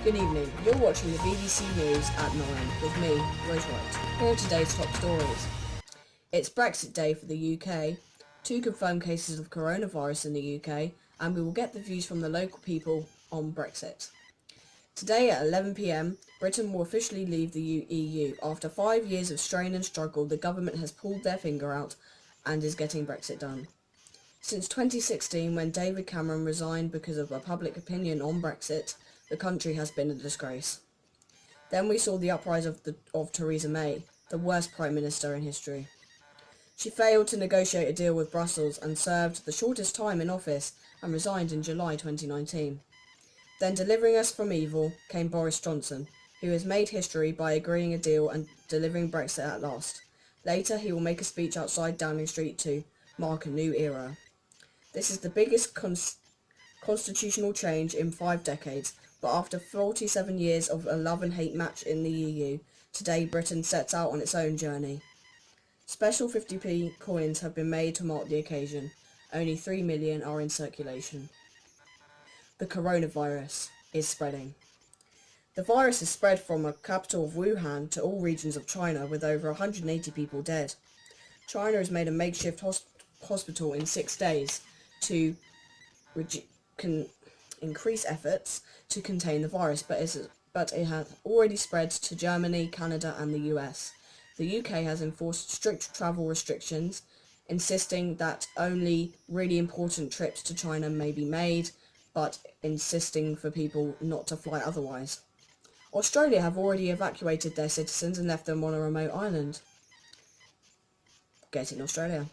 Good evening, you're watching the BBC News at 9 with me, Rose White. Here are today's top stories. It's Brexit Day for the UK, 2 confirmed cases of coronavirus in the UK, and we will get the views from the local people on Brexit. Today at 11 p.m, Britain will officially leave the EU. After 5 years of strain and struggle, the government has pulled their finger out and is getting Brexit done. Since 2016, when David Cameron resigned because of a public opinion on Brexit, the country has been a disgrace. Then we saw the uprising of Theresa May, the worst Prime Minister in history. She failed to negotiate a deal with Brussels and served the shortest time in office and resigned in July 2019. Then delivering us from evil came Boris Johnson, who has made history by agreeing a deal and delivering Brexit at last. Later he will make a speech outside Downing Street to mark a new era. This is the biggest constitutional change in 5 decades, but after 47 years of a love and hate match in the EU, today Britain sets out on its own journey. Special 50p coins have been made to mark the occasion. Only 3 million are in circulation. The coronavirus is spreading. The virus has spread from the capital of Wuhan to all regions of China, with over 180 people dead. China has made a makeshift hospital in 6 days to increase efforts to contain the virus, but it has already spread to Germany, Canada and the US. The UK has enforced strict travel restrictions, insisting that only really important trips to China may be made, but insisting for people not to fly otherwise. Australia have already evacuated their citizens and left them on a remote island. Get in Australia.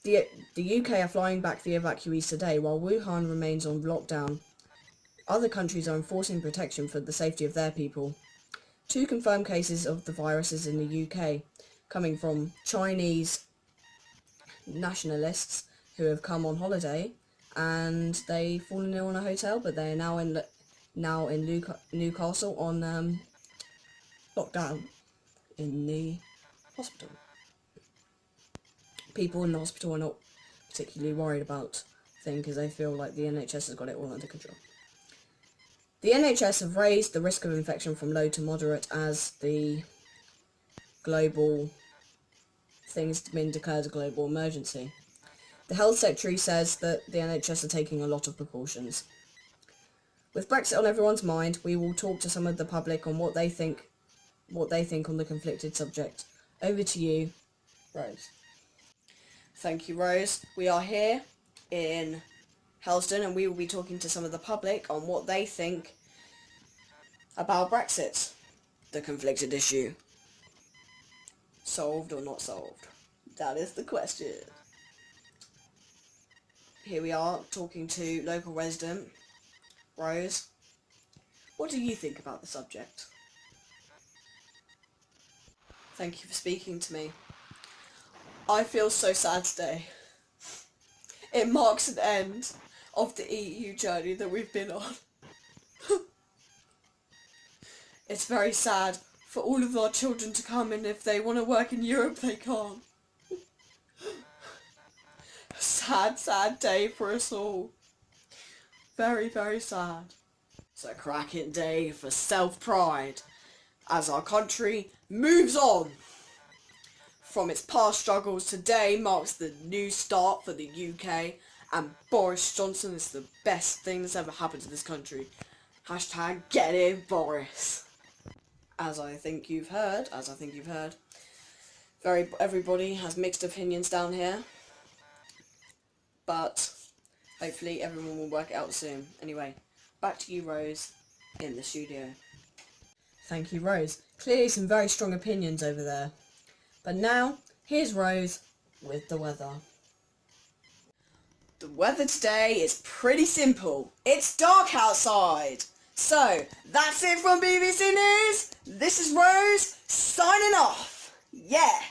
The UK are flying back the evacuees today, while Wuhan remains on lockdown. Other countries are enforcing protection for the safety of their people. 2 confirmed cases of the virus is in the UK, coming from Chinese nationalists who have come on holiday and they've fallen ill in a hotel, but they are now in Newcastle on lockdown in the hospital. People in the hospital are not particularly worried about things because they feel like the NHS has got it all under control. The NHS have raised the risk of infection from low to moderate as the global thing's been declared a global emergency. The Health Secretary says that the NHS are taking a lot of precautions. With Brexit on everyone's mind, we will talk to some of the public on what they think on the conflicted subject. Over to you, Rose. Thank you, Rose. We are here in Helston and we will be talking to some of the public on what they think about Brexit, the conflicted issue. Solved or not solved? That is the question. Here we are talking to local resident Rose. What do you think about the subject? Thank you for speaking to me. I feel so sad today. It marks an end of the EU journey that we've been on. It's very sad for all of our children to come, and if they want to work in Europe they can't. A sad, sad day for us all. Very, very sad. It's a cracking day for self-pride as our country moves on. From its past struggles, today marks the new start for the UK, and Boris Johnson is the best thing that's ever happened to this country. Hashtag get in, Boris. As I think you've heard, everybody has mixed opinions down here, but hopefully everyone will work it out soon. Anyway, back to you, Rose, in the studio. Thank you, Rose. Clearly some very strong opinions over there. But now, here's Rose with the weather. The weather today is pretty simple. It's dark outside. So, that's it from BBC News. This is Rose, signing off. Yeah!